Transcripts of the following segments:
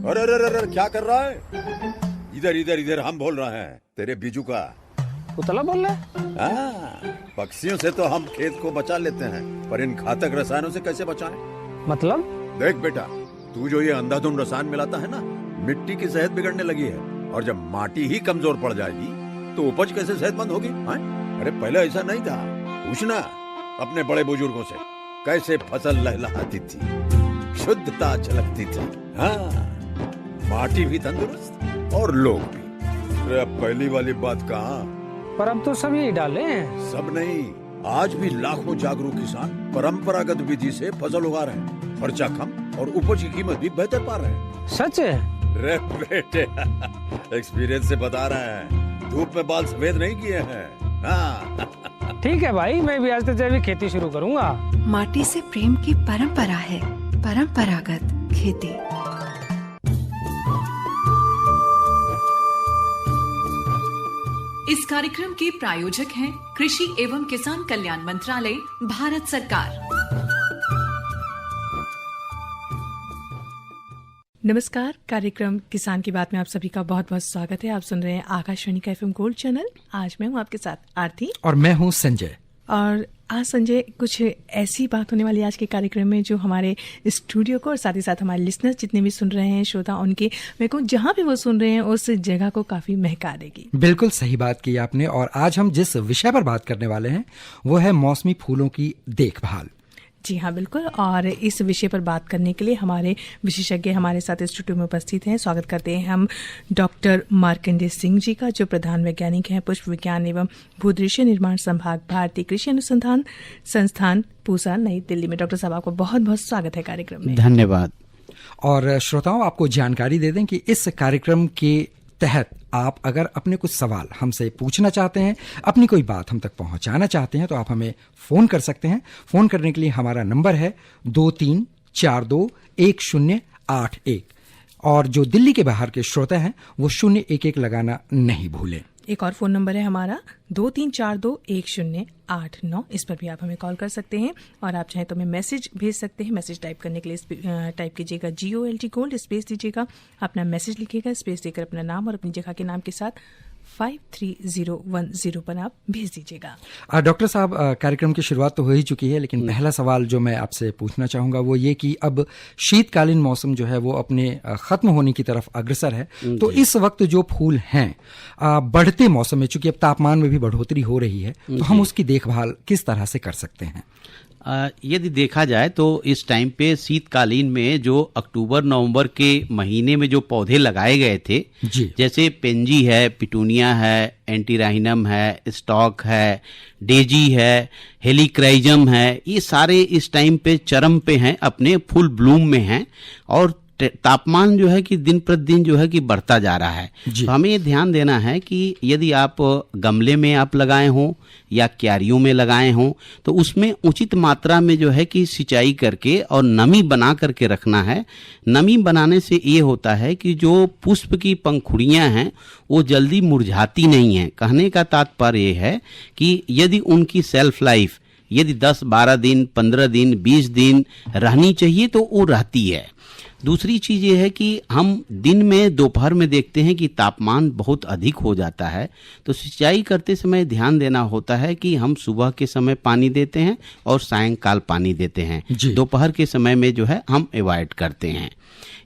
अरे अरे अरे अरे, क्या कर रहा है? इधर इधर इधर, हम बोल रहे हैं तेरे बीजू का। उतला बोल रहा है? हाँ, पक्षियों से तो हम खेत को बचा लेते हैं, पर इन घातक रसायनों से कैसे बचाएं? मतलब? देख बेटा, तू जो ये अंधाधुंध रसायन मिलाता है ना, मिट्टी की सेहत बिगड़ने लगी है। और जब माटी ही कमजोर पड़ जाएगी तो उपज कैसे सेहतमंद होगी? हाँ? अरे पहले ऐसा नहीं था। पूछना अपने बड़े बुजुर्गों से, कैसे फसल लहलहाती थी, शुद्धता झलकती थी। हाँ, माटी भी तंदुरुस्त और लोग भी। अरे अब पहली वाली बात कहाँ? पर अब तो सब यही डाले हैं। सब नहीं, आज भी लाखों जागरूक किसान परंपरागत विधि से फसल उगा रहे हैं। खर्चा कम और उपज की कीमत भी बेहतर पा रहे हैं। सच है? रे बेटे, एक्सपीरियंस से बता रहे हैं, धूप में बाल सफेद नहीं किए हैं। हाँ। ठीक है भाई, मैं भी आज से जैविक खेती शुरू करूंगा। माटी से प्रेम की परंपरा है, परंपरागत खेती। इस कार्यक्रम के प्रायोजक हैं कृषि एवं किसान कल्याण मंत्रालय, भारत सरकार। नमस्कार, कार्यक्रम किसान की बात में आप सभी का बहुत बहुत स्वागत है। आप सुन रहे हैं आकाशवाणी का FM गोल्ड चैनल। आज मैं हूं आपके साथ आरती और मैं हूं संजय। और आज संजय, कुछ ऐसी बात होने वाली है आज के कार्यक्रम में जो हमारे स्टूडियो को और साथ ही साथ हमारे लिसनर्स जितने भी सुन रहे हैं, श्रोता, उनके मेरे को जहां भी वो सुन रहे हैं उस जगह को काफी महका देगी। बिल्कुल सही बात की आपने। और आज हम जिस विषय पर बात करने वाले हैं वो है मौसमी फूलों की देखभाल। जी हाँ, बिल्कुल। और इस विषय पर बात करने के लिए हमारे विशेषज्ञ हमारे साथ स्टूडियो में उपस्थित हैं। स्वागत करते हैं हम डॉक्टर मार्कंडेय सिंह जी का, जो प्रधान वैज्ञानिक हैं पुष्प विज्ञान एवं भूदृश्य निर्माण संभाग, भारतीय कृषि अनुसंधान संस्थान, पूसा, नई दिल्ली में। डॉक्टर साहब, आपको बहुत बहुत स्वागत है कार्यक्रम में। धन्यवाद। और श्रोताओं, आपको जानकारी दे दें कि इस कार्यक्रम के तहत आप अगर अपने कुछ सवाल हमसे पूछना चाहते हैं, अपनी कोई बात हम तक पहुंचाना चाहते हैं, तो आप हमें फोन कर सकते हैं। फोन करने के लिए हमारा नंबर है 23421081। और जो दिल्ली के बाहर के श्रोता हैं वो 011 लगाना नहीं भूलें। एक और फोन नंबर है हमारा 23421089। इस पर भी आप हमें कॉल कर सकते हैं। और आप चाहें तो हमें मैसेज भेज सकते हैं। मैसेज टाइप करने के लिए टाइप कीजिएगा GOLD गोल्ड, स्पेस दीजिएगा, अपना मैसेज लिखिएगा, स्पेस देकर अपना नाम और अपनी जगह के नाम के साथ 53010 पर आप भेज दीजिएगा। डॉक्टर साहब, कार्यक्रम की शुरुआत तो हो ही चुकी है, लेकिन पहला सवाल जो मैं आपसे पूछना चाहूंगा वो ये कि अब शीतकालीन मौसम जो है वो अपने खत्म होने की तरफ अग्रसर है। तो इस वक्त जो फूल हैं बढ़ते मौसम में, चूंकि अब तापमान में भी बढ़ोतरी हो रही है, तो हम उसकी देखभाल किस तरह से कर सकते हैं? यदि देखा जाए तो इस टाइम पे शीतकालीन में जो अक्टूबर नवंबर के महीने में जो पौधे लगाए गए थे, जैसे पेंजी है, पिटूनिया है, एंटीराइनम है, स्टॉक है, डेजी है, हेलिक्राइजम है, ये सारे इस टाइम पे चरम पे हैं, अपने फुल ब्लूम में हैं। और तापमान जो है कि दिन प्रतिदिन जो है कि बढ़ता जा रहा है। तो हमें ये ध्यान देना है कि यदि आप गमले में आप लगाए हों या क्यारियों में लगाए हों, तो उसमें उचित मात्रा में जो है कि सिंचाई करके और नमी बना करके रखना है। नमी बनाने से ये होता है कि जो पुष्प की पंखुड़ियां हैं वो जल्दी मुरझाती नहीं हैं। कहने का तात्पर्य ये है कि यदि उनकी सेल्फ लाइफ यदि 10-12 दिन, 15 दिन, 20 दिन रहनी चाहिए तो वो रहती है। दूसरी चीज ये है कि हम दिन में, दोपहर में देखते हैं कि तापमान बहुत अधिक हो जाता है, तो सिंचाई करते समय ध्यान देना होता है कि हम सुबह के समय पानी देते हैं और सायंकाल पानी देते हैं। दोपहर के समय में जो है हम अवॉइड करते हैं।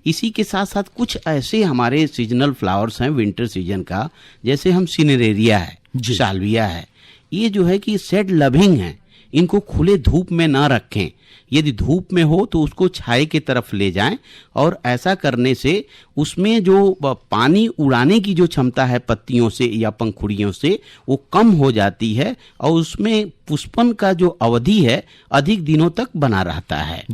इसी के साथ साथ कुछ ऐसे हमारे सीजनल फ्लावर्स हैं विंटर सीजन का, जैसे हम सिनेरेरिया है, साल्विया है, ये जो है कि शेड लविंग है। इनको खुले धूप में ना रखें। यदि धूप में हो तो उसको छाए की तरफ ले जाएं, और ऐसा करने से उसमें जो पानी उड़ाने की जो क्षमता है पत्तियों से या पंखुड़ियों से, वो कम हो जाती है और उसमें पुष्पन का जो अवधि है अधिक दिनों तक बना रहता है।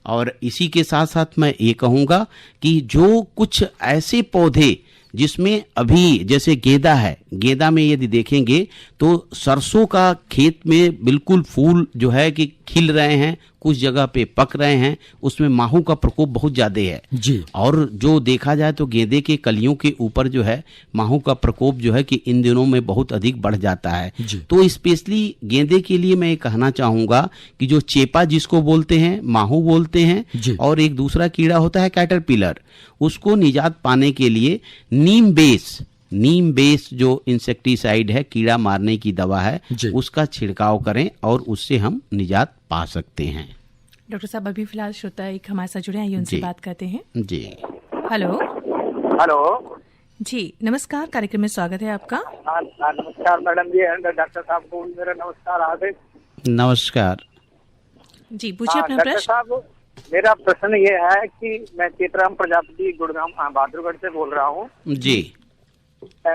और इसी के साथ साथ मैं ये कहूँगा कि जो कुछ ऐसे पौधे जिसमें अभी जैसे गेंदा है, गेंदा में यदि देखेंगे तो सरसों का खेत में बिल्कुल फूल जो है कि खिल रहे हैं, कुछ जगह पे पक रहे हैं, उसमें माहू का प्रकोप बहुत ज्यादा है जी। और जो देखा जाए तो गेंदे के कलियों के ऊपर जो है माहू का प्रकोप जो है कि इन दिनों में बहुत अधिक बढ़ जाता है। तो स्पेशली गेंदे के लिए मैं ये कहना चाहूंगा कि जो चेपा जिसको बोलते हैं, माहू बोलते हैं, और एक दूसरा कीड़ा होता है कैटरपिलर, उसको निजात पाने के लिए नीम बेस जो इंसेक्टिसाइड है, कीड़ा मारने की दवा है, उसका छिड़काव करें और उससे हम निजात पा सकते हैं। डॉक्टर साहब अभी फिलहाल श्रोता एक हमारे साथ जुड़े हैं, उनसे बात करते हैं। जी हेलो जी, नमस्कार, कार्यक्रम में स्वागत है आपका। नमस्कार मैडम जी, डॉक्टर साहब को मेरा नमस्कार। आदित नमस्कार जी, पूछिए अपना डॉक्टर प्रश्न। साहब, मेरा प्रश्न ये है कि मैं चित्राम प्रजापति गुड़गांव बहादुरगढ़ से बोल रहा हूँ जी।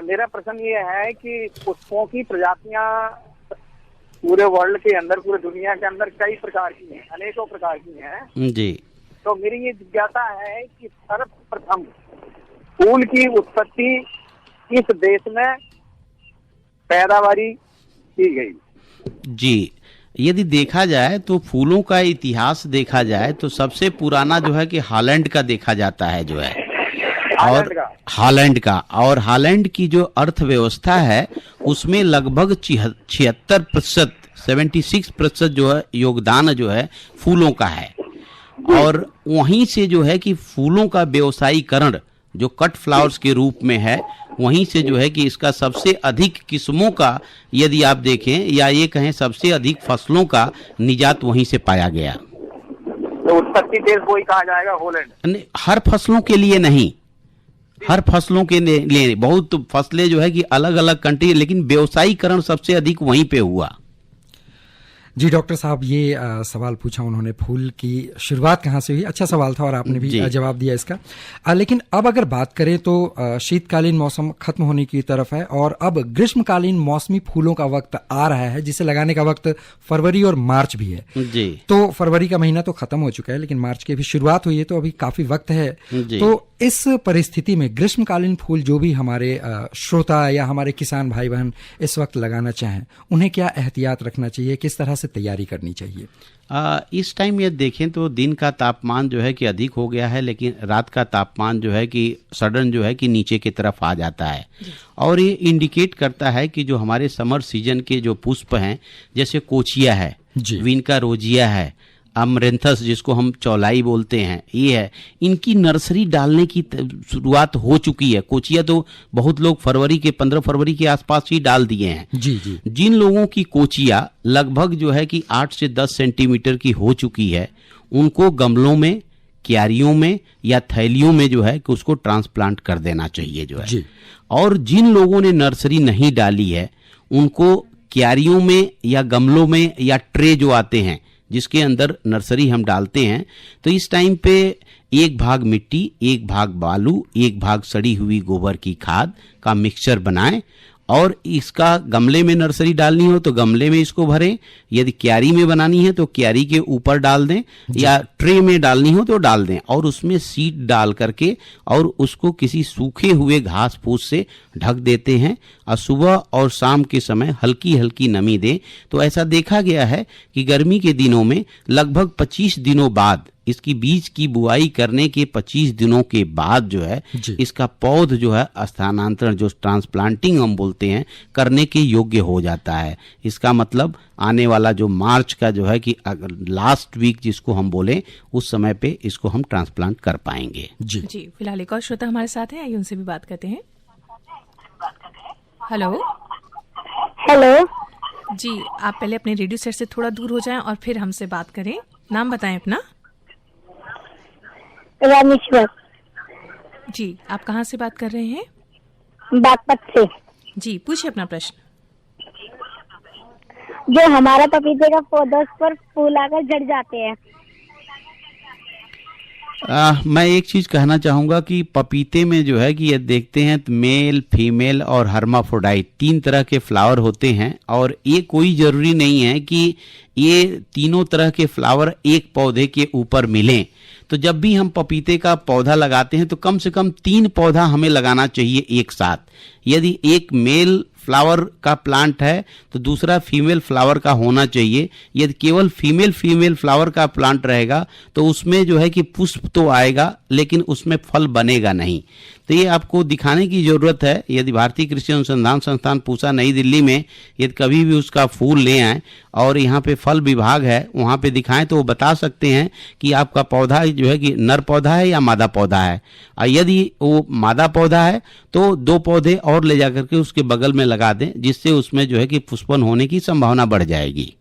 मेरा प्रश्न ये है कि पुष्पों की प्रजातियां पूरे वर्ल्ड के अंदर, पूरे दुनिया के अंदर कई प्रकार की हैं, अनेकों प्रकार की हैं जी। तो मेरी ये जिज्ञासा है कि सर्वप्रथम फूल की उत्पत्ति किस देश में पैदावारी की गई? जी, यदि देखा जाए तो फूलों का इतिहास देखा जाए तो सबसे पुराना जो है कि हॉलैंड का देखा जाता है जो है, और हालैंड की जो अर्थव्यवस्था है उसमें लगभग 76%, 76% जो है योगदान जो है फूलों का है। और वहीं से जो है कि फूलों का व्यवसायीकरण जो कट फ्लावर्स के रूप में है, वहीं से जो है कि इसका सबसे अधिक किस्मों का यदि आप देखें या ये कहें सबसे अधिक फसलों का निजात वहीं से पाया गया। तो उत्पत्ति देश वही कहा जाएगा, हॉलैंड? हर फसलों के लिए नहीं, हर फसलों के लिए बहुत फसलें जो है कि अलग अलग कंट्री, लेकिन व्यवसायीकरण सबसे अधिक वहीं पे हुआ। जी डॉक्टर साहब, ये सवाल पूछा उन्होंने, फूल की शुरुआत कहाँ से हुई। अच्छा सवाल था और आपने भी जवाब दिया इसका। लेकिन अब अगर बात करें तो शीतकालीन मौसम खत्म होने की तरफ है और अब ग्रीष्मकालीन मौसमी फूलों का वक्त आ रहा है, जिसे लगाने का वक्त फरवरी और मार्च भी है जी। तो फरवरी का महीना तो खत्म हो चुका है, लेकिन मार्च की भी शुरुआत हुई है, तो अभी काफी वक्त है। तो इस परिस्थिति में ग्रीष्मकालीन फूल जो भी हमारे श्रोता या हमारे किसान भाई बहन इस वक्त लगाना चाहें, उन्हें क्या एहतियात रखना चाहिए, किस तरह से तैयारी करनी चाहिए? इस टाइम ये देखें तो दिन का तापमान जो है कि अधिक हो गया है, लेकिन रात का तापमान जो है कि सडन जो है कि नीचे की तरफ आ जाता है। और ये इंडिकेट करता है कि जो हमारे समर सीजन के जो पुष्प हैं, जैसे कोचिया है, विनका रोजिया है, अमरेंथस जिसको हम चौलाई बोलते हैं, ये है, इनकी नर्सरी डालने की शुरुआत हो चुकी है। कोचिया तो बहुत लोग 15 फरवरी के आसपास ही डाल दिए हैं। जी। जिन लोगों की कोचिया लगभग जो है कि 8 से 10 सेंटीमीटर की हो चुकी है, उनको गमलों में, क्यारियों में या थैलियों में जो है कि उसको ट्रांसप्लांट कर देना चाहिए जो है। और जिन लोगों ने नर्सरी नहीं डाली है, उनको क्यारियों में या गमलों में या ट्रे जो आते हैं जिसके अंदर नर्सरी हम डालते हैं, तो इस टाइम पे 1 भाग मिट्टी, 1 भाग बालू, 1 भाग सड़ी हुई गोबर की खाद का मिक्सचर बनाएं और इसका गमले में नर्सरी डालनी हो तो गमले में इसको भरें, यदि क्यारी में बनानी है तो क्यारी के ऊपर डाल दें या ट्रे में डालनी हो तो डाल दें और उसमें सीड डाल करके और उसको किसी सूखे हुए घास फूस से ढक देते हैं और सुबह और शाम के समय हल्की हल्की नमी दें। तो ऐसा देखा गया है कि गर्मी के दिनों में लगभग 25 दिनों बाद, इसकी बीज की बुआई करने के 25 दिनों के बाद जो है इसका पौध जो है स्थानांतरण, जो ट्रांसप्लांटिंग हम बोलते हैं, करने के योग्य हो जाता है। इसका मतलब आने वाला जो मार्च का जो है कि लास्ट वीक जिसको हम बोले, उस समय पे इसको हम ट्रांसप्लांट कर पाएंगे। जी फिलहाल एक और श्रोता हमारे साथ है, आइए उनसे भी बात करते हैं। हेलो जी, आप पहले अपने रेडियो सेट से थोड़ा दूर हो जाएं और फिर हमसे बात करें। नाम बताएं अपना। रामेश्वर जी, आप कहाँ से बात कर रहे हैं? बागपत से। जी, पूछिए अपना प्रश्न। जो हमारा पपीते का पौधा, उस पर फूल आकर झड़ जाते हैं। मैं एक चीज कहना चाहूंगा कि पपीते में जो है कि ये देखते हैं तो मेल, फीमेल और हर्माफ्रोडाइट 3 तरह के फ्लावर होते हैं, और ये कोई जरूरी नहीं है कि ये तीनों तरह के फ्लावर एक पौधे के ऊपर मिलें। तो जब भी हम पपीते का पौधा लगाते हैं तो कम से कम 3 पौधा हमें लगाना चाहिए एक साथ। यदि एक मेल फ्लावर का प्लांट है तो दूसरा फीमेल फ्लावर का होना चाहिए। यदि केवल फीमेल फ्लावर का प्लांट रहेगा तो उसमें जो है कि पुष्प तो आएगा लेकिन उसमें फल बनेगा नहीं। तो ये आपको दिखाने की जरूरत है। यदि भारतीय कृषि अनुसंधान संस्थान पूसा नई दिल्ली में यदि कभी भी उसका फूल ले आए और यहाँ पे फल विभाग है वहाँ पे दिखाएं तो वो बता सकते हैं कि आपका पौधा जो है कि नर पौधा है या मादा पौधा है। और यदि वो मादा पौधा है तो 2 पौधे और ले जाकर के उसके बगल में लगा दें, जिससे उसमें जो है कि पुष्पन होने की संभावना बढ़ जाएगी।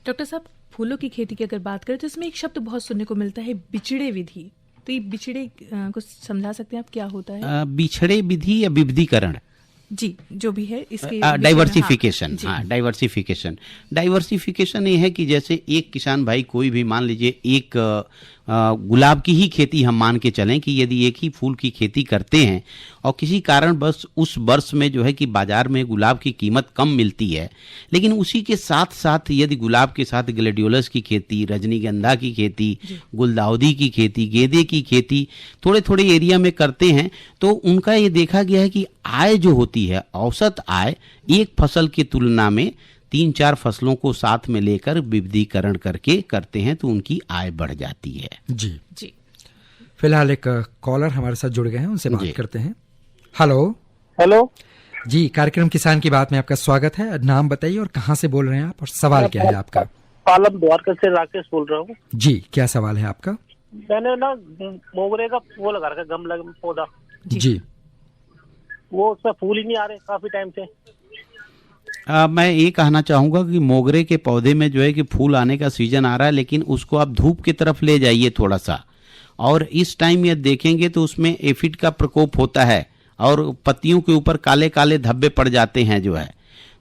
डॉक्टर साहब, फूलों की खेती की अगर बात करें तो इसमें एक शब्द बहुत सुनने को मिलता है, बिछड़े विधि। तो ये बिछड़े को समझा सकते हैं आप, क्या होता है? बिछड़े विधि या विविधीकरण, जी जो भी है इसके डाइवर्सिफिकेशन। हाँ, डाइवर्सिफिकेशन ये है कि जैसे एक किसान भाई कोई भी मान लीजिए एक गुलाब की ही खेती हम मान के चलें कि यदि एक ही फूल की खेती करते हैं और किसी कारण बस उस वर्ष में जो है कि बाजार में गुलाब की कीमत कम मिलती है, लेकिन उसी के साथ साथ यदि गुलाब के साथ ग्लेडियोलस की खेती, रजनीगंधा की खेती, गुलदाउदी की खेती, गेंदे की खेती थोड़े थोड़े एरिया में करते हैं तो उनका ये देखा गया है कि आय जो होती है, औसत आय एक फसल की तुलना में 3-4 फसलों को साथ में लेकर विविधीकरण करके करते हैं तो उनकी आय बढ़ जाती है। जी जी। फिलहाल एक कॉलर हमारे साथ जुड़ गए हैं, उनसे बात करते हैं। हेलो जी, कार्यक्रम किसान की बात में आपका स्वागत है। नाम बताइए और कहाँ से बोल रहे हैं आप और सवाल क्या है आपका? पालम द्वारका से राकेश बोल रहा हूँ जी। क्या सवाल है आपका? मैंने ना मोगरे का वो लगा रखा, गमला में पौधा जी, वो उसमें फूल ही नहीं आ रहे काफी टाइम से। मैं ये कहना चाहूंगा कि मोगरे के पौधे में जो है कि फूल आने का सीजन आ रहा है, लेकिन उसको आप धूप की तरफ ले जाइए थोड़ा सा, और इस टाइम ये देखेंगे तो उसमें एफिड का प्रकोप होता है और पत्तियों के ऊपर काले काले धब्बे पड़ जाते हैं जो है।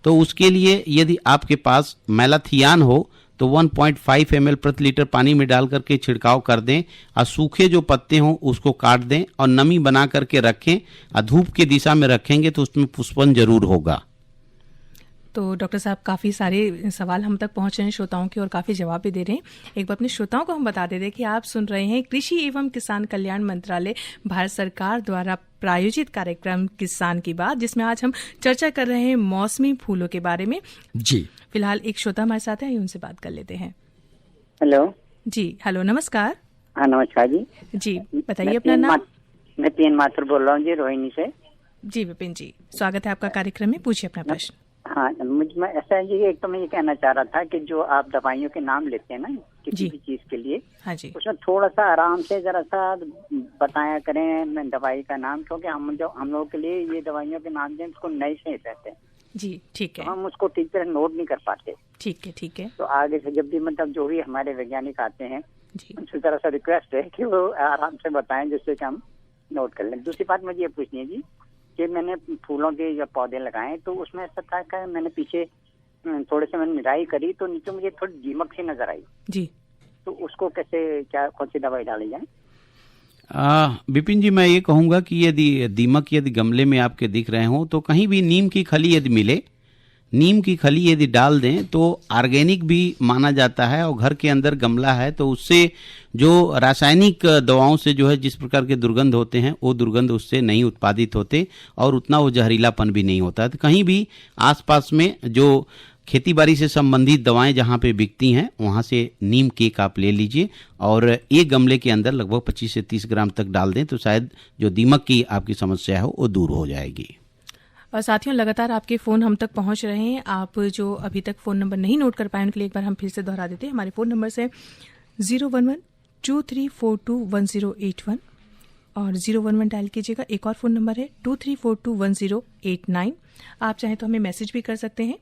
तो उसके लिए यदि आपके पास मैलाथियान हो तो 1.5 ml प्रति लीटर पानी में डाल करके छिड़काव कर दें, और सूखे जो पत्ते हों उसको काट दें और नमी बना करके रखें, और धूप की दिशा में रखेंगे तो उसमें पुष्पन जरूर होगा। तो डॉक्टर साहब, काफ़ी सारे सवाल हम तक पहुंच रहे हैं श्रोताओं के और काफ़ी जवाब भी दे रहे हैं। एक बार अपने श्रोताओं को हम बता दे रहे कि आप सुन रहे हैं कृषि एवं किसान कल्याण मंत्रालय भारत सरकार द्वारा प्रायोजित कार्यक्रम किसान की बात, जिसमें आज हम चर्चा कर रहे हैं मौसमी फूलों के बारे में। जी फिलहाल एक श्रोता हमारे साथ है, उनसे बात कर लेते हैं। हेलो जी, हेलो, नमस्कार। हाँ नमस्कार जी। जी बताइए अपना नाम। मैं पीएन माथुर बोल रहा हूँ जी, रोहिणी से। जी विपिन जी, स्वागत है आपका कार्यक्रम में, पूछिए अपना प्रश्न। हाँ, मैं ऐसा है जी, एक तो मैं ये कहना चाह रहा था कि जो आप दवाइयों के नाम लेते हैं ना किसी भी चीज के लिए, हाँ जी, उसमें थोड़ा सा आराम से जरा सा बताया करें दवाई का नाम, क्योंकि हम लोग के लिए ये दवाइयों के नाम जो उसको नए से रहते हैं जी। ठीक है, तो हम उसको ठीक तरह नोट नहीं कर पाते। ठीक है, ठीक है। तो आगे से जब भी मतलब जो भी हमारे वैज्ञानिक आते हैं उनसे जरा सा रिक्वेस्ट है कि वो आराम से बताएं जिससे कि हम नोट कर लें। दूसरी बात मुझे ये पूछनी है जी कि मैंने फूलों के जब पौधे लगाए तो उसमें ऐसा था कि मैंने पीछे थोड़े से मैंने निराई करी तो नीचे मुझे थोड़ी दीमक सी नजर आई जी। तो उसको कैसे, क्या कौन सी दवाई डाली जाए? विपिन जी, मैं ये कहूंगा कि यदि दीमक यदि गमले में आपके दिख रहे हो तो कहीं भी नीम की खली यदि मिले, नीम की खली यदि डाल दें तो ऑर्गेनिक भी माना जाता है, और घर के अंदर गमला है तो उससे जो रासायनिक दवाओं से जो है जिस प्रकार के दुर्गंध होते हैं वो दुर्गंध उससे नहीं उत्पादित होते और उतना वो जहरीलापन भी नहीं होता है। तो कहीं भी आसपास में जो खेती बाड़ी से संबंधित दवाएं जहां पे बिकती हैं वहां से नीम केक आप ले लीजिए और एक गमले के अंदर लगभग 25 से 30 ग्राम तक डाल दें तो शायद जो दीमक की आपकी समस्या हो वो दूर हो जाएगी। और साथियों, लगातार आपके फ़ोन हम तक पहुंच रहे हैं। आप जो अभी तक फ़ोन नंबर नहीं नोट कर पाए उनके लिए एक बार हम फिर से दोहरा देते हैं। हमारे फ़ोन नंबर से 011-2342-1081 और 011 डायल कीजिएगा। एक और फ़ोन नंबर है 2342-1089। आप चाहें तो हमें मैसेज भी कर सकते हैं।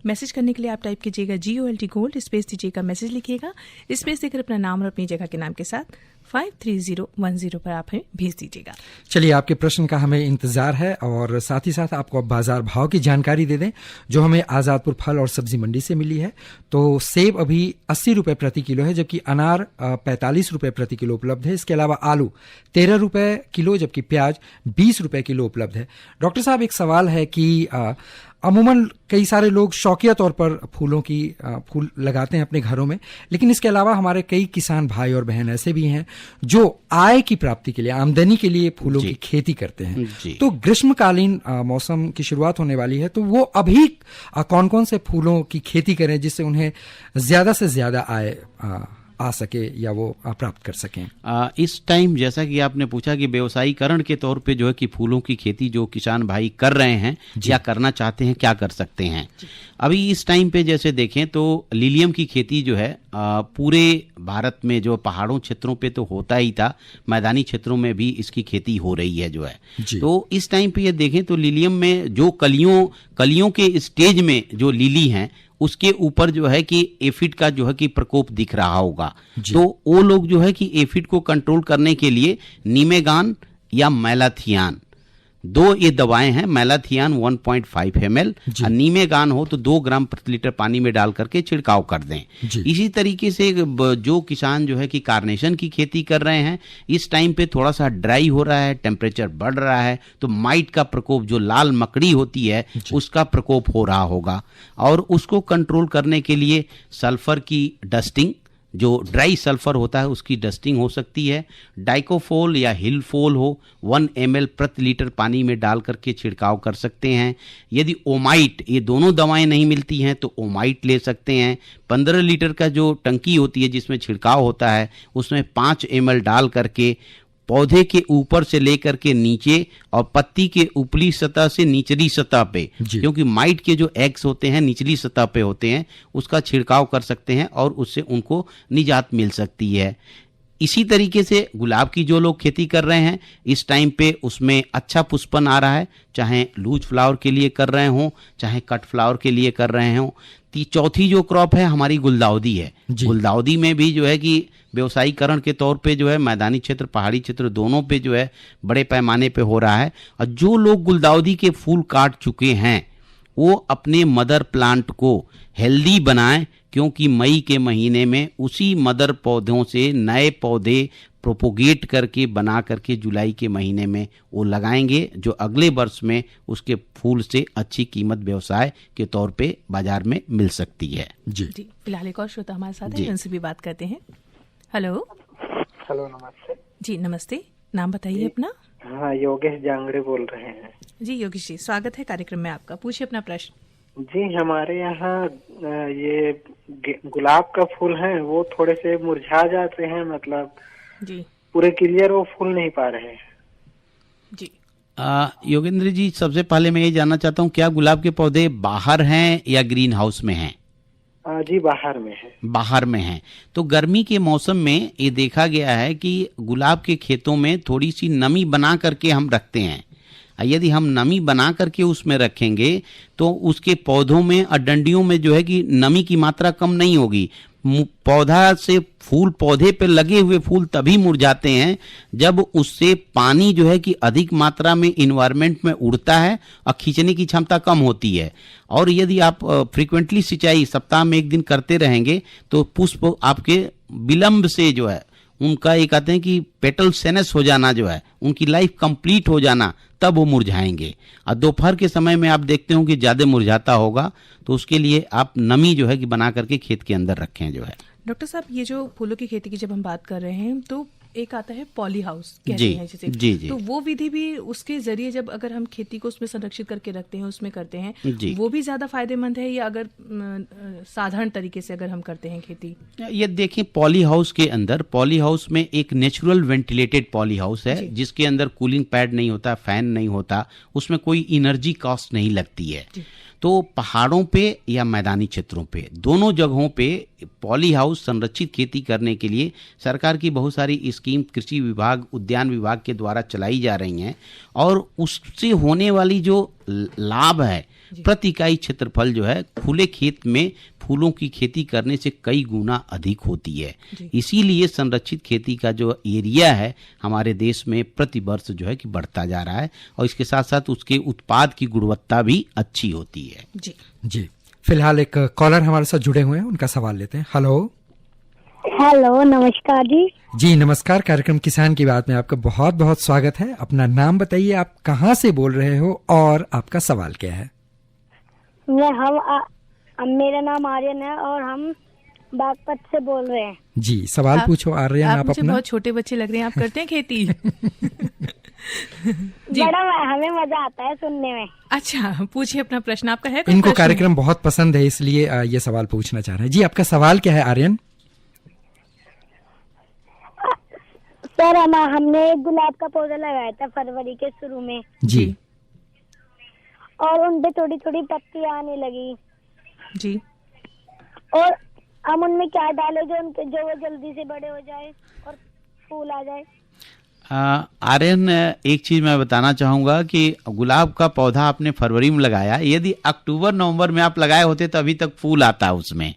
मैसेज करने के लिए आप टाइप कीजिएगा GOLD गोल्ड, स्पेस दीजिएगा, मैसेज लिखिएगा, स्पेस देकर अपना नाम और अपनी जगह के नाम के साथ 53010 पर आप हमें भेज दीजिएगा। चलिए, आपके प्रश्न का हमें इंतजार है और साथ ही साथ आपको अब बाजार भाव की जानकारी दे दें जो हमें आजादपुर फल और सब्जी मंडी से मिली है। तो सेब अभी 80 रुपए प्रति किलो है, जबकि अनार 45 रुपए प्रति किलो उपलब्ध है। इसके अलावा आलू 13 रुपए किलो, जबकि प्याज 20 रुपए किलो उपलब्ध है। डॉक्टर साहब, एक सवाल है कि अमूमन कई सारे लोग शौकिया तौर पर फूल लगाते हैं अपने घरों में, लेकिन इसके अलावा हमारे कई किसान भाई और बहन ऐसे भी हैं जो आय की प्राप्ति के लिए, आमदनी के लिए फूलों की खेती करते हैं। तो ग्रीष्मकालीन मौसम की शुरुआत होने वाली है, तो वो अभी कौन कौन से फूलों की खेती करें जिससे उन्हें ज्यादा से ज्यादा आय आ सके या वो प्राप्त कर सकें? इस टाइम जैसा कि आपने पूछा कि व्यवसायीकरण के तौर पे जो है कि फूलों की खेती जो किसान भाई कर रहे हैं या करना चाहते हैं, क्या कर सकते हैं। अभी इस टाइम पे जैसे देखें तो लिलियम की खेती जो है पूरे भारत में जो पहाड़ों क्षेत्रों पे तो होता ही था, मैदानी क्षेत्रों में भी इसकी खेती हो रही है जो है। तो इस टाइम पे ये देखें तो लिलियम में जो कलियों के स्टेज में जो लिली हैं उसके ऊपर जो है कि एफिड का जो है कि प्रकोप दिख रहा होगा। तो वो लोग जो है कि एफिड को कंट्रोल करने के लिए नीमेगान या मैलाथियान, दो ये दवाएं हैं। मैलाथियान 1.5 ml और नीमेगान हो तो 2 ग्राम प्रति लीटर पानी में डाल करके छिड़काव कर दें। इसी तरीके से जो किसान जो है कि कार्नेशन की खेती कर रहे हैं, इस टाइम पे थोड़ा सा ड्राई हो रहा है, टेम्परेचर बढ़ रहा है, तो माइट का प्रकोप, जो लाल मकड़ी होती है उसका प्रकोप हो रहा होगा। और उसको कंट्रोल करने के लिए सल्फर की डस्टिंग, जो ड्राई सल्फर होता है उसकी डस्टिंग हो सकती है। डाइकोफोल या हिलफोल हो 1 ml प्रति लीटर पानी में डाल करके छिड़काव कर सकते हैं। यदि ओमाइट, ये दोनों दवाएं नहीं मिलती हैं तो ओमाइट ले सकते हैं। 15 लीटर का जो टंकी होती है जिसमें छिड़काव होता है उसमें 5 ml डाल करके पौधे के ऊपर से लेकर के नीचे और पत्ती के ऊपरी सतह से निचली सतह पे, क्योंकि माइट के जो एग्स होते हैं निचली सतह पे होते हैं, उसका छिड़काव कर सकते हैं और उससे उनको निजात मिल सकती है। इसी तरीके से गुलाब की जो लोग खेती कर रहे हैं इस टाइम पे उसमें अच्छा पुष्पन आ रहा है, चाहे लूज फ्लावर के लिए कर रहे हों चाहे कट फ्लावर के लिए कर रहे हों। चौथी जो क्रॉप है हमारी गुलदाउदी है। गुलदाउदी में भी जो है कि व्यवसायीकरण के तौर पे जो है मैदानी क्षेत्र पहाड़ी क्षेत्र दोनों पे जो है बड़े पैमाने पे हो रहा है। और जो लोग गुलदाउदी के फूल काट चुके हैं वो अपने मदर प्लांट को हेल्दी बनाएं, क्योंकि मई के महीने में उसी मदर पौधों से नए पौधे प्रोपोगेट करके बना करके जुलाई के महीने में वो लगाएंगे, जो अगले वर्ष में उसके फूल से अच्छी कीमत व्यवसाय के तौर पे बाजार में मिल सकती है। जी फिलहाल एक और श्रोता हमारे साथ है, उनसे भी बात करते हैं। हेलो नमस्ते जी। नमस्ते, नाम बताइए अपना। हाँ, योगेश जांगड़े बोल रहे हैं। जी योगेश जी, स्वागत है कार्यक्रम में आपका, पूछिए अपना प्रश्न। जी, हमारे यहाँ ये गुलाब का फूल है वो थोड़े से मुरझा जाते हैं, मतलब जी पूरे क्लियर वो फूल नहीं पा रहे हैं। जी योगेंद्र जी, सबसे पहले मैं ये जानना चाहता हूँ क्या गुलाब के पौधे बाहर हैं या ग्रीन हाउस में हैं? जी बाहर में है। बाहर में है तो गर्मी के मौसम में ये देखा गया है कि गुलाब के खेतों में थोड़ी सी नमी बना करके हम रखते हैं। यदि हम नमी बना करके उसमें रखेंगे तो उसके पौधों में और डंडियों में जो है कि नमी की मात्रा कम नहीं होगी। पौधा से फूल, पौधे पे लगे हुए फूल तभी मुरझाते हैं जब उससे पानी जो है कि अधिक मात्रा में इन्वायरमेंट में उड़ता है और खींचने की क्षमता कम होती है। और यदि आप फ्रीक्वेंटली सिंचाई सप्ताह में 1 दिन करते रहेंगे तो पुष्प आपके विलंब से जो है उनका ये कहते हैं कि पेटल सेनेस हो जाना, जो है उनकी लाइफ कंप्लीट हो जाना, तब वो मुरझाएंगे। और दोपहर के समय में आप देखते हो कि ज्यादा मुरझाता होगा, तो उसके लिए आप नमी जो है कि बना करके खेत के अंदर रखें जो है। डॉक्टर साहब, ये जो फूलों की खेती की जब हम बात कर रहे हैं तो एक आता है पॉली हाउस कहते हैं जिसे, जी। तो वो विधि भी उसके जरिए जब अगर हम खेती को उसमें संरक्षित करके रखते हैं, उसमें करते हैं, वो भी ज्यादा फायदेमंद है या अगर साधारण तरीके से अगर हम करते हैं खेती? ये देखें, पॉली हाउस के अंदर, पॉली हाउस में एक नेचुरल वेंटिलेटेड पॉली हाउस है जिसके अंदर कूलिंग पैड नहीं होता, फैन नहीं होता, उसमें कोई एनर्जी कॉस्ट नहीं लगती है। तो पहाड़ों पे या मैदानी क्षेत्रों पे, दोनों जगहों पे पॉली हाउस संरक्षित खेती करने के लिए सरकार की बहुत सारी स्कीम कृषि विभाग, उद्यान विभाग के द्वारा चलाई जा रही हैं। और उससे होने वाली जो लाभ है प्रति इकाई क्षेत्रफल जो है खुले खेत में फूलों की खेती करने से कई गुना अधिक होती है। इसीलिए संरक्षित खेती का जो एरिया है हमारे देश में प्रति वर्ष जो है कि बढ़ता जा रहा है और इसके साथ साथ उसके उत्पाद की गुणवत्ता भी अच्छी होती है। जी फिलहाल एक कॉलर हमारे साथ जुड़े हुए हैं, उनका सवाल लेते हैं। हेलो नमस्कार जी। नमस्कार। कार्यक्रम किसान की बात में आपका बहुत बहुत स्वागत है। अपना नाम बताइए, आप कहाँ से बोल रहे हो और आपका सवाल क्या है? मेरा नाम आर्यन है और हम बागपत से बोल रहे हैं। जी सवाल पूछो आर्यन। आप मुझे अपना बहुत छोटे बच्चे लग रहे हैं, आप करते हैं खेती? बड़ा हमें मजा आता है सुनने में। अच्छा पूछिए अपना प्रश्न, आपका है कोई इनको प्रश्न? कार्यक्रम बहुत पसंद है इसलिए ये सवाल पूछना चाह रहे हैं। जी आपका सवाल क्या है आर्यन? सर हमने एक गुलाब का पौधा लगाया था फरवरी के शुरू में जी, और उनपे थोड़ी थोड़ी पत्तियां आने लगी जी, और हम उनमें क्या डालें जो वो जल्दी से बड़े हो जाए और फूल आ जाए? आर्यन, एक चीज मैं बताना चाहूंगा कि गुलाब का पौधा आपने फरवरी में लगाया, यदि अक्टूबर नवंबर में आप लगाए होते तो अभी तक फूल आता उसमें,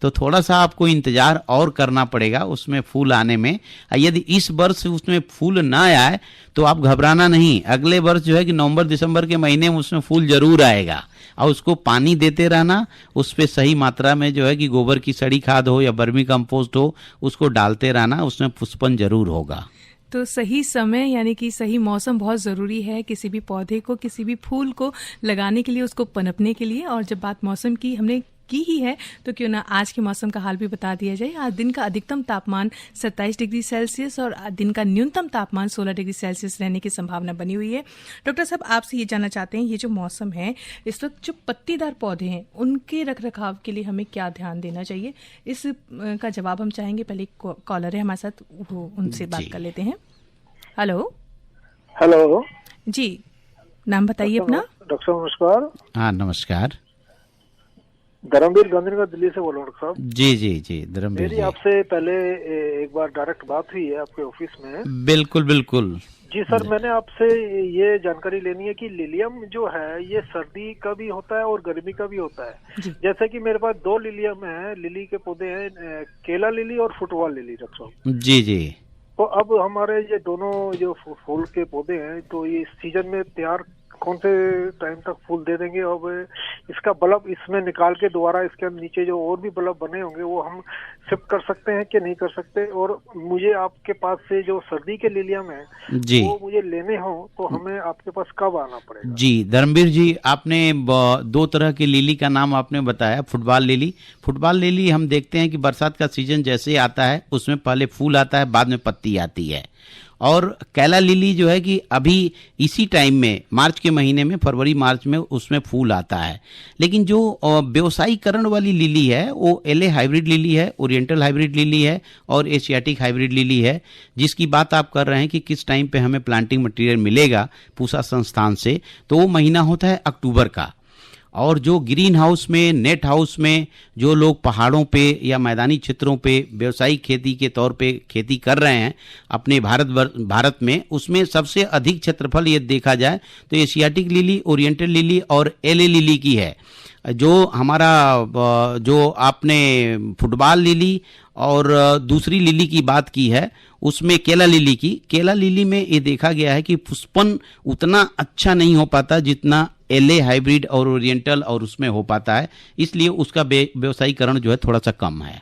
तो थोड़ा सा आपको इंतजार और करना पड़ेगा उसमें फूल आने में। यदि इस वर्ष उसमें फूल ना आए तो आप घबराना नहीं, अगले वर्ष जो है कि नवंबर दिसंबर के महीने में उसमें फूल जरूर आएगा और उसको पानी देते रहना, उस पे सही मात्रा में जो है कि गोबर की सड़ी खाद हो या वर्मी कंपोस्ट हो उसको डालते रहना, उसमें पुष्पन जरूर होगा। तो सही समय यानी कि सही मौसम बहुत ज़रूरी है किसी भी पौधे को, किसी भी फूल को लगाने के लिए, उसको पनपने के लिए। और जब बात मौसम की हमने की ही है तो क्यों ना आज के मौसम का हाल भी बता दिया जाए। आज दिन का अधिकतम तापमान 27 डिग्री सेल्सियस और दिन का न्यूनतम तापमान 16 डिग्री सेल्सियस रहने की संभावना बनी हुई है। डॉक्टर साहब आपसे ये जानना चाहते हैं, ये जो मौसम है इस वक्त जो पत्तीदार पौधे हैं उनके रखरखाव के लिए हमें क्या ध्यान देना चाहिए, इस का जवाब हम चाहेंगे। पहले एक कॉलर है हमारे साथ, उनसे बात कर लेते हैं। हेलो जी, नाम बताइए अपना। डॉक्टर साहब नमस्कार। हाँ नमस्कार। धर्मवीर गांधीनगर दिल्ली से बोल रहा हूँ डॉक्टर साहब। जी धर्मवीर मेरी जी। आपसे पहले एक बार डायरेक्ट बात हुई है आपके ऑफिस में। बिल्कुल बिल्कुल जी सर, मैंने आपसे ये जानकारी लेनी है कि लिलियम जो है ये सर्दी का भी होता है और गर्मी का भी होता है। जैसे कि मेरे पास 2 लिलियम है, लिली के पौधे हैं, केला लिली और फुटबॉल लिली डॉक्टर साहब। जी तो अब हमारे ये दोनों जो फूल के पौधे हैं तो ये सीजन में तैयार कौन से टाइम तक फूल दे देंगे? और इसका बल्ब इसमें निकाल के दोबारा इसके नीचे जो और भी बल्ब बने होंगे वो हम शिफ्ट कर सकते हैं कि नहीं कर सकते? और मुझे आपके पास से जो सर्दी के लिलियम है जी वो मुझे लेने हो तो हमें आपके पास कब आना पड़ेगा? जी धर्मवीर जी, आपने 2 तरह की लिली का नाम आपने बताया, फुटबॉल लिली। फुटबॉल लिली हम देखते हैं कि बरसात का सीजन जैसे आता है उसमें पहले फूल आता है, बाद में पत्ती आती है। और कैला लिली जो है कि अभी इसी टाइम में मार्च के महीने में, फरवरी मार्च में उसमें फूल आता है। लेकिन जो व्यवसायीकरण वाली लिली है वो एलए हाइब्रिड लिली है, ओरिएंटल हाइब्रिड लिली है और एशियाटिक हाइब्रिड लिली है, जिसकी बात आप कर रहे हैं कि किस टाइम पे हमें प्लांटिंग मटेरियल मिलेगा पूसा संस्थान से, तो वो महीना होता है अक्टूबर का। और जो ग्रीन हाउस में, नेट हाउस में जो लोग पहाड़ों पे या मैदानी क्षेत्रों पे व्यावसायिक खेती के तौर पे खेती कर रहे हैं अपने भारत में, उसमें सबसे अधिक क्षेत्रफल ये देखा जाए तो एशियाटिक लिली, ओरिएंटल लिली और एलए लिली की है। जो हमारा जो आपने फुटबॉल लिली और दूसरी लिली की बात की है उसमें केला लिली में ये देखा गया है कि पुष्पन उतना अच्छा नहीं हो पाता जितना एलए हाइब्रिड और ओरिएंटल और उसमें हो पाता है, इसलिए उसका व्यवसायीकरण जो है थोड़ा सा कम है।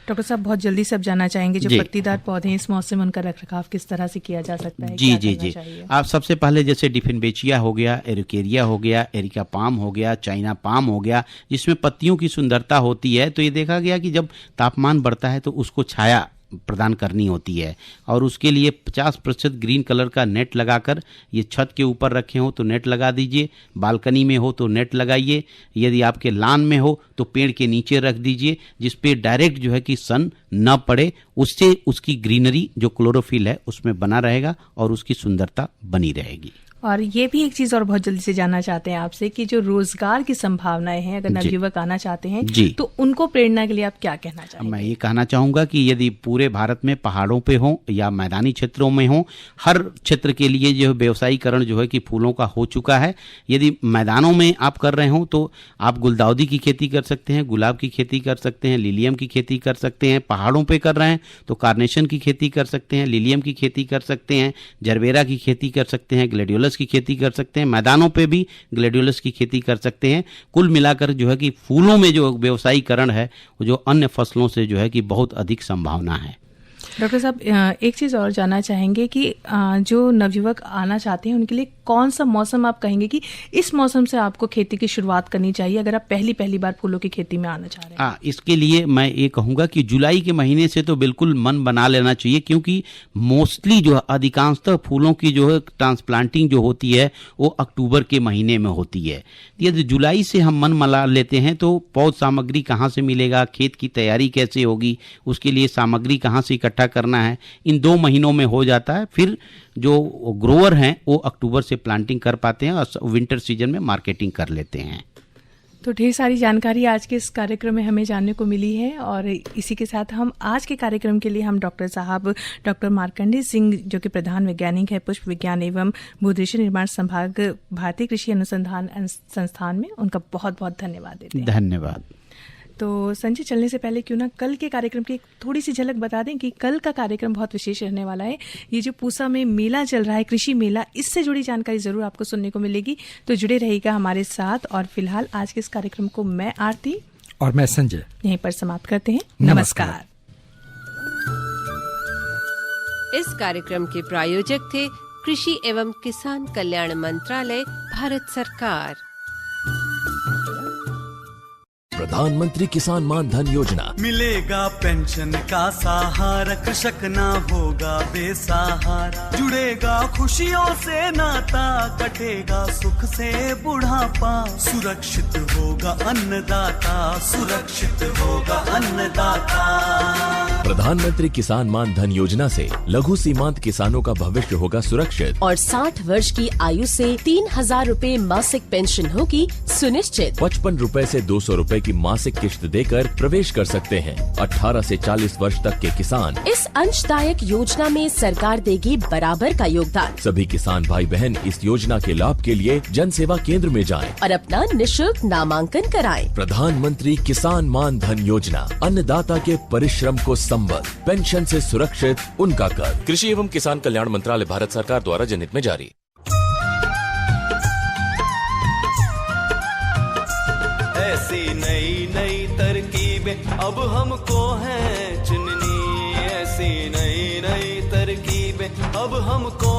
डॉक्टर साहब बहुत जल्दी से अब जानना चाहेंगे जो पत्तीदार पौधे हैं इस मौसम में उनका रखरखाव किस तरह से किया जा सकता है? जी आप सबसे पहले जैसे डिफिनबेचिया हो गया, एरिकेरिया हो गया, एरिका पाम हो गया, चाइना पाम हो गया, जिसमें पत्तियों की सुंदरता होती है, तो ये देखा गया कि जब तापमान बढ़ता है तो उसको छाया प्रदान करनी होती है और उसके लिए 50% ग्रीन कलर का नेट लगाकर, ये छत के ऊपर रखे हो तो नेट लगा दीजिए, बालकनी में हो तो नेट लगाइए, यदि आपके लान में हो तो पेड़ के नीचे रख दीजिए जिस पे डायरेक्ट जो है कि सन न पड़े, उससे उसकी ग्रीनरी जो क्लोरोफिल है उसमें बना रहेगा और उसकी सुंदरता बनी रहेगी। और ये भी एक चीज और बहुत जल्दी से जानना चाहते हैं आपसे कि जो रोजगार की संभावनाएं हैं, अगर नवयुवक आना चाहते हैं तो उनको प्रेरणा के लिए आप क्या कहना चाहेंगे? मैं ये कहना चाहूंगा कि यदि पूरे भारत में पहाड़ों पे हो या मैदानी क्षेत्रों में हो, हर क्षेत्र के लिए जो व्यवसायीकरण जो है कि फूलों का हो चुका है। यदि मैदानों में आप कर रहे हो तो आप गुलदाउदी की खेती कर सकते हैं, गुलाब की खेती कर सकते हैं, लिलियम की खेती कर सकते हैं। पहाड़ों पे कर रहे हैं तो कार्नेशन की खेती कर सकते हैं, लिलियम की खेती कर सकते हैं, जरबेरा की खेती कर सकते हैं, ग्लेडियोलस की खेती कर सकते हैं। मैदानों पे भी ग्लेडियोलस की खेती कर सकते हैं। कुल मिलाकर जो है कि फूलों में जो व्यवसायीकरण है वो जो अन्य फसलों से जो है कि बहुत अधिक संभावना है। डॉक्टर साहब, एक चीज़ और जानना चाहेंगे कि जो नवयुवक आना चाहते हैं उनके लिए कौन सा मौसम आप कहेंगे कि इस मौसम से आपको खेती की शुरुआत करनी चाहिए अगर आप पहली बार फूलों की खेती में आना चाह रहे हैं? इसके लिए मैं ये कहूँगा कि जुलाई के महीने से तो बिल्कुल मन बना लेना चाहिए, क्योंकि मोस्टली जो है अधिकांशतः फूलों की जो है ट्रांसप्लांटिंग जो होती है वो अक्टूबर के महीने में होती है। यदि जुलाई से हम मन बना लेते हैं तो पौध सामग्री कहाँ से मिलेगा, खेत की तैयारी कैसे होगी, उसके लिए सामग्री कहाँ से इकट्ठा करना है, इन 2 महीनों में हो जाता है। फिर जो ग्रोवर हैं वो अक्टूबर से प्लांटिंग कर पाते हैं और विंटर सीजन में मार्केटिंग कर लेते हैं। तो ढेर सारी जानकारी आज के इस कार्यक्रम में हमें जानने को मिली है और इसी के साथ हम आज के कार्यक्रम के लिए हम डॉक्टर मार्कंडेय सिंह जो कि प्रधान वैज्ञानिक है पुष्प विज्ञान एवं भूदृश्य निर्माण संभाग भारतीय कृषि अनुसंधान संस्थान में, उनका बहुत बहुत धन्यवाद देते हैं। धन्यवाद। तो संजय, चलने से पहले क्यों ना कल के कार्यक्रम की थोड़ी सी झलक बता दें कि कल का कार्यक्रम बहुत विशेष रहने वाला है। ये जो पूसा में मेला चल रहा है, कृषि मेला, इससे जुड़ी जानकारी जरूर आपको सुनने को मिलेगी, तो जुड़े रहिएगा हमारे साथ। और फिलहाल आज के इस कार्यक्रम को मैं आरती और मैं संजय यहीं पर समाप्त करते हैं। नमस्कार। इस कार्यक्रम के प्रायोजक थे कृषि एवं किसान कल्याण मंत्रालय, भारत सरकार। प्रधानमंत्री किसान मान धन योजना। मिलेगा पेंशन का सहारा, कृषक ना होगा बेसहारा। जुड़ेगा खुशियों से नाता, कटेगा सुख से बुढ़ापा। सुरक्षित होगा अन्नदाता, सुरक्षित होगा अन्नदाता। प्रधानमंत्री किसान मान धन योजना से लघु सीमांत किसानों का भविष्य होगा सुरक्षित और 60 वर्ष की आयु से 3000 रूपए मासिक पेंशन होगी सुनिश्चित। 55 रूपए से 200 रूपए की मासिक किश्त देकर प्रवेश कर सकते हैं। 18 से 40 वर्ष तक के किसान इस अंशदायक योजना में सरकार देगी बराबर का योगदान। सभी किसान भाई बहन इस योजना के लाभ के लिए जन सेवा केंद्र में जाएं और अपना निःशुल्क नामांकन कराएं। प्रधानमंत्री किसान मान धन योजना, अन्नदाता के परिश्रम को संबल, पेंशन से सुरक्षित उनका कर। कृषि एवं किसान कल्याण मंत्रालय, भारत सरकार द्वारा जनहित में जारी। ऐसी नई नई तरकीबें अब हमको हैं चुननी, ऐसी नई नई तरकीबें अब हमको